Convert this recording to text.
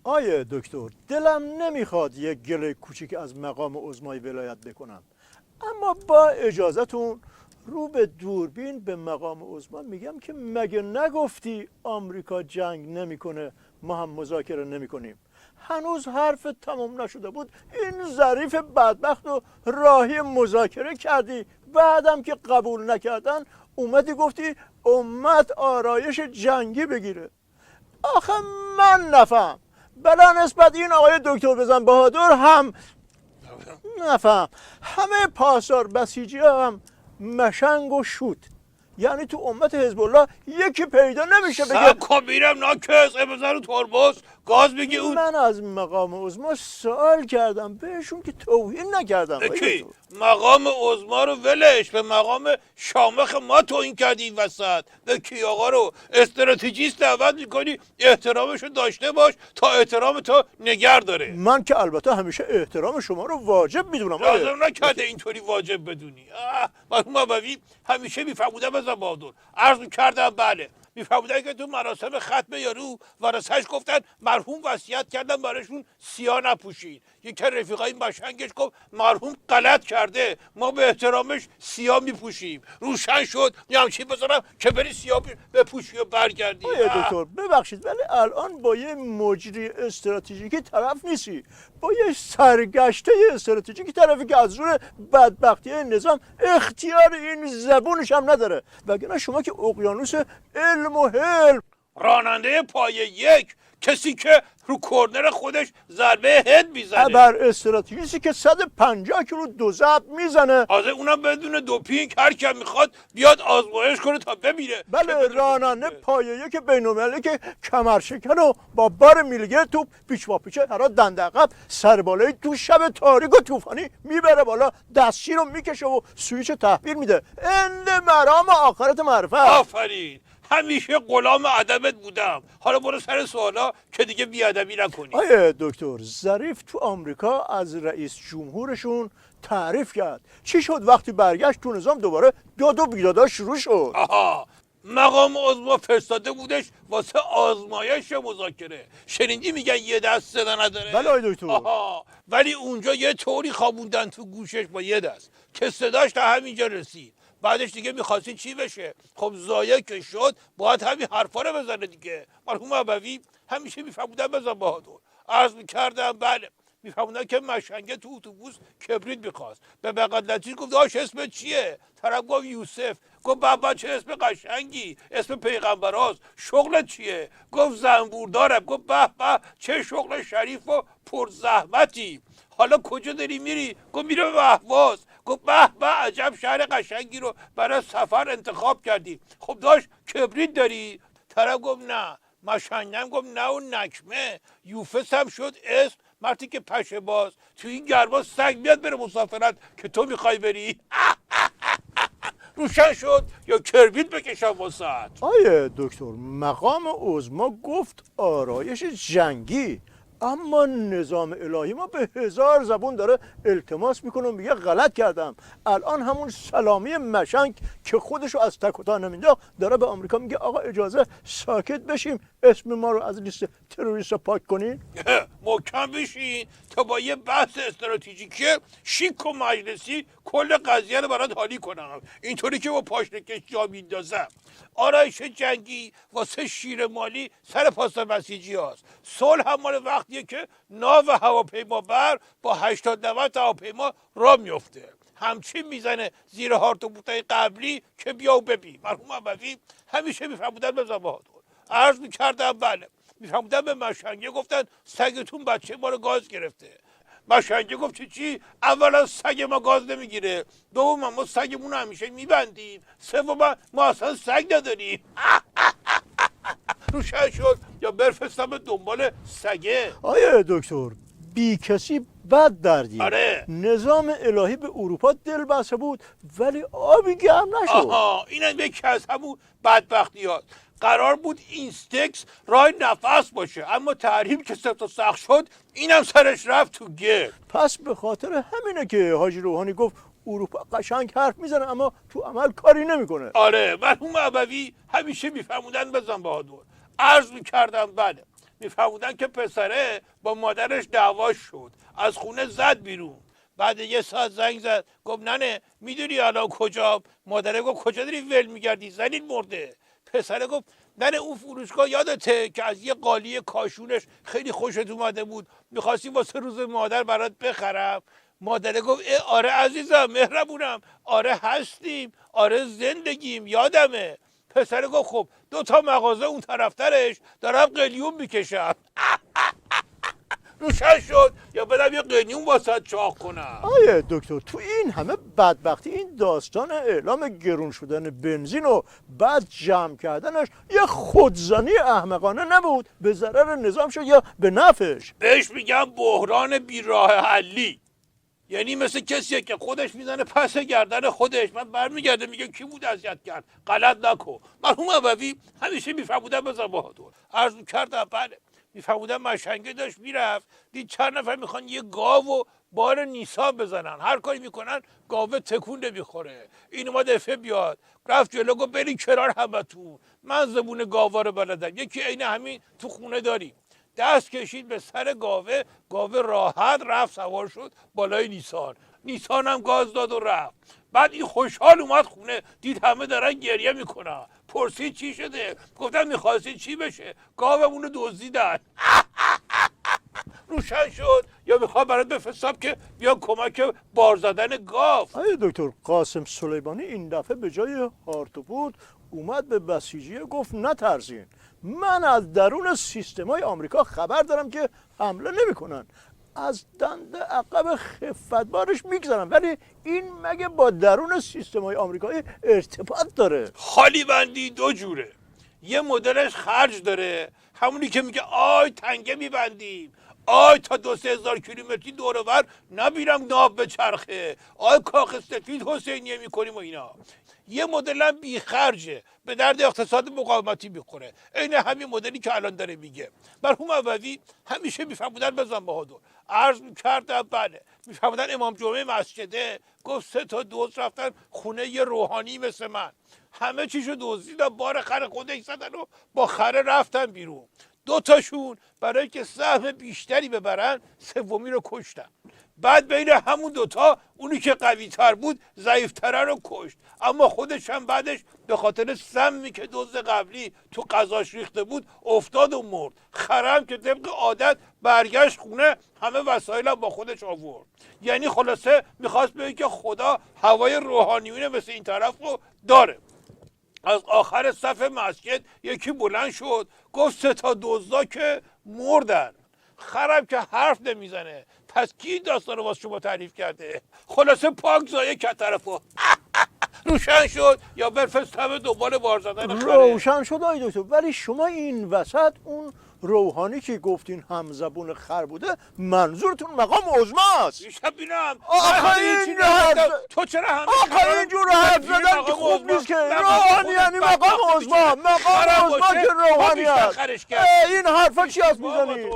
آیه دکتر، دلم نمیخواد یک گله کوچیک از مقام عظمای ولایت بکنم، اما با اجازهتون رو به دوربین به مقام عظما میگم که مگه نگفتی آمریکا جنگ نمیکنه، ما هم مذاکره نمیکنیم؟ هنوز حرف تمام نشده بود این ظریف بدبخت و راهی مذاکره کردی، بعدم که قبول نکردن اومدی گفتی امت آرایش جنگی بگیره. آخه من نفهم، بلا نسبت این آقای دکتر بزن بهادر هم نفهم، همه پاسار بسیجی هم مشنگ و شوت، یعنی تو امت حزب الله یکی پیدا نمیشه بگه سب کن میرم ناکس بزن رو ترمز گاز بگی اون. من از مقام عظما سوال کردم، بهشون که توهین نکردم. کی مقام عظما رو ولش، به مقام شامخ ما توهین کردی این وسط. به کی آقا رو استراتژیست دعوت میکنی احترامشو داشته باش تا احترام تو نگر داره. من که البته همیشه احترام شما رو واجب میدونم. لازم نکرده اینطوری واجب بدونی. مرحوم ابوی همیشه میفرمودن بزن بهادر، عرض میکردم بله، میفرمودن که تو مراسم ختم یارو ورثه‌اش گفتن مرحوم وصیت کردن براشون سیاه نپوشید. یکی رفیقای مشنگش گفت مرحوم غلط کرده، ما به احترامش سیاه میپوشیم. روشن شد یه همچین بذارم که بری سیاه بپوشی و برگردی. دکتر ببخشید ولی الان با یه مجری استراتژیکی طرف نیستی، با یه سرگشته استراتژیکی طرفی که از روی بدبختی نظام اختیار این زبونش هم نداره، وگرنه شما که اقیانوس علم و حلم. راننده پایه یک، کسی که رو کرنر خودش ضربه هد میزنه، بر استراتژیستی که 150 کیلو دو ضرب میزنه، تازه اونم بدون دوپینگ، هر کی میخواد بیاد آزمایش کنه تا ببینه. بله راننده پایه یک بین‌المللی که کمرشکن و با بار میلگر توپ پیچ با پیچه هرا دنده عقب سربالایی تو شب تاریک و طوفانی میبره بالا، دستشیر رو میکشه و سویچ تحویل میده. اند مرام آخرت معرفت. آفرین، همیشه غلام ادبت بودم. حالا برو سر سوالا که دیگه بیادبی نکنی. آیه دکتر، ظریف تو آمریکا از رئیس جمهورشون تعریف کرد، چی شد وقتی برگشت تو نظام دوباره داد و بیدادا شروع شد؟ آها، مقام عظما فرستاده بودش واسه آزمایش مذاکره. شنیدی میگن یه دست صدا نداره؟ بله آیه دکتر. آها، ولی اونجا یه طوری خوابوندن تو گوشش با یه دست که صداش تا همینجا رسید. بعدش دیگه میخواستی چی بشه؟ خب ضایع که شد باید همین حرفا رو بزنه دیگه. مرحوم ابوی همیشه میفهمودن بزن بهادر، عرض میکردم بله، میفهموندن که مشنگه تو اتوبوس کبریت میخواست، به بغل‌دستی گفت داش اسمت چیه؟ طرف گفت یوسف. گفت بابا چه اسم قشنگی، اسم پیغمبراست. شغلت چیه؟ گفت زنبور دارم. گفت به به چه شغل شریف و پرزحمتی. حالا کجا داری میری؟ گفت میره به اهواز. گفت به به عجب شهر قشنگی رو برای سفر انتخاب کردی. خب داشت کبریت داری؟ طرف گفت نه. مشنگم گفت نه و نکمه. یوفس هم شد اسم، مرتی که پشه باز تو این گرما سگ میاد بره مسافرت که تو میخوای بری. روشن شد یا کربیت بکشم واسط. آیه دکتر، مقام عظما گفت آرایش جنگی، اما نظام الهی ما به 1000 زبون داره التماس میکنه و میگه غلط کردم. الان همون سلامی مشنگ که خودشو از تک و تا نمینداخت داره به آمریکا میگه آقا اجازه ساکت بشیم، اسم ما رو از لیست تروریست پاک کنین. محکم بشین تا با یه بحث استراتژیکی شیک و مجلسی کل قضیه رو برات حالی کنم، اینطوری که با پاشنکش جا میندازم. آرایش جنگی واسه شیر مالی سر پاس بسیجی هاست. صلح هم مال وقتیه که ناو هواپیما بر با 80-90 هواپیما را میفته، همچین میزنه زیر هارتوبوتای قبلی که بیا و ببین. مرحوم ابوی همیشه میفرمودن بزن بهادر، عرض میکردم بله، میفرمودن به مشنگه گفتن سگتون بچه ما رو گاز گرفته. مشنگه گفت چی؟ اولا سگ ما گاز نمیگیره، دوم ما سگمون رو همیشه میبندیم، سوم ما اصلا سگ نداریم. روشن شد یا برفستم دنبال سگه. آیه دکتر، بی کسی بد دردی. آره، نظام الهی به اروپا دل بسته بود ولی آبی گرم نشد. آها، اینم یکی از همون بدبختی هاست. قرار بود اینستکس راه نفس باشه، اما تحریم که سخت شد اینم سرش رفت تو گل. پس به خاطر همینه که حاجی روحانی گفت اروپا قشنگ حرف میزنه اما تو عمل کاری نمیکنه. آره، مرحوم ابوی همیشه میفهمودن بزن بهادر، عرض میکردم بله، میفهمودن که پسره با مادرش دعواش شد، از خونه زد بیرون. بعد یه ساعت زنگ زد گفت ننه میدونی الان کجا؟ مادره گفت کجا داری ول میگردی؟ زنین مرده. پسره گفت ننه اون فروشگاه یادته که از یه قالی کاشونش خیلی خوشت اومده بود، میخواستی واسه روز مادر برات بخرم؟ مادره گفت آره عزیزم مهربونم، آره هستیم، آره زندگیم یادمه. پسره گفت خب 2 مغازه اون طرفترش دارم قلیون میکشم. روشن شد یا برم یه قلیون واسه چاق کنم. آیه دکتر تو این همه بدبختی این داستان اعلام گرون شدن بنزین و بعد جمع کردنش یه خودزنی احمقانه نبود؟ به ضرر نظام شد یا به نفعش؟ بهش میگم بحران بی راه حلی. یعنی مثل کسیه که خودش میزنه پس گردن خودش، من برمیگرده میگه کی بود اذیت کرد، غلط نکن. مرحوم عوضی همیشه میفهمودن بزن بهادر. عرض کردم بله میفهمودن مشنگه داشت میرفت دید چند نفر میخوان یه گاو و بار نیسان بزنن، هر کاری میکنن گاوه تکون نمیخوره. این اومد دفعه بیاد رفت جلو گفت برین کنار همتون، من زبون گاوا رو بلدم. یکی عین همین تو خونه داریم. دست کشید به سر گاوه، گاوه راحت رفت سوار شد بالای نیسان هم گاز داد و رفت. بعد این خوشحال اومد خونه دید همه دارن گریه میکنن، پرسید چی شده؟ گفتن میخواستید چی بشه؟ گاومون رو دزدیدن. روشن شد یا میخواد برات بفرستم که بیا کمک بار زدن گاو. آیه دکتر قاسم سلیمانی این دفعه به جای هارت و پورت اومد به بسیجیه گفت نترسین، من از درون سیستمای آمریکا خبر دارم که حمله نمیکنن، از دنده عقب خفتبارش میگذرن. ولی این مگه با درون سیستمای آمریکایی ارتباط داره؟ خالی بندی 2 جوره. یه مدلش خرج داره، همونی که میگه آی تنگه میبندیم، آی تا 2-3 هزار کیلومتری دور و بر نبیرم ناب به چرخه، آی کاخ سفید حسینیه میکنیم و اینا. یه مدل هم بی خرجه، به درد اقتصاد مقاومتی میخوره، عین همین مدلی که الان داره میگه. مرحوم عوضی همیشه میفهمودن بزن بهادر. عرض میکردم بله میفهمودن امام جمعه مسجده گفت 3 تا دزد رفتن خونه یه روحانی مثل من، همه چیشو دزدیدن، بار خر خودش زدن و با خره رفتن بیرون. 2 تاشون برای که سهم بیشتری ببرن سومی رو کشتن. بعد بین همون 2 تا اونی که قوی تر بود ضعیفتره رو کشت، اما خودش هم بعدش به خاطر سمی که دزد قبلی تو غذاش ریخته بود افتاد و مرد. خرم که طبق عادت برگشت خونه همه وسایلم با خودش آورد. یعنی خلاصه میخواست بگه که خدا هوای روحانیونه مثل این طرف رو داره. از آخر صف مسجد یکی بلند شد گفت 3 تا دزدا که مردن. خرم که حرف نمیزنه، پس کی داستان رو واسه شما تعریف کرده؟ خلاصه پاک زایه که طرفو. روشن شد یا بفرستم دنبال بار زدن خره؟ روشن شد آی دکتر، ولی شما این وسط اون روحانی که گفتین همزبون خر بوده منظورتون مقام عظماست؟ میشه بینم آخه این حرف تو چرا همه آخه اینجور حرف زدن که خوب نیست که. روحانی یعنی مقام عظما، مقام عظما که روحانی هست. این حرفا چی هست میزنی؟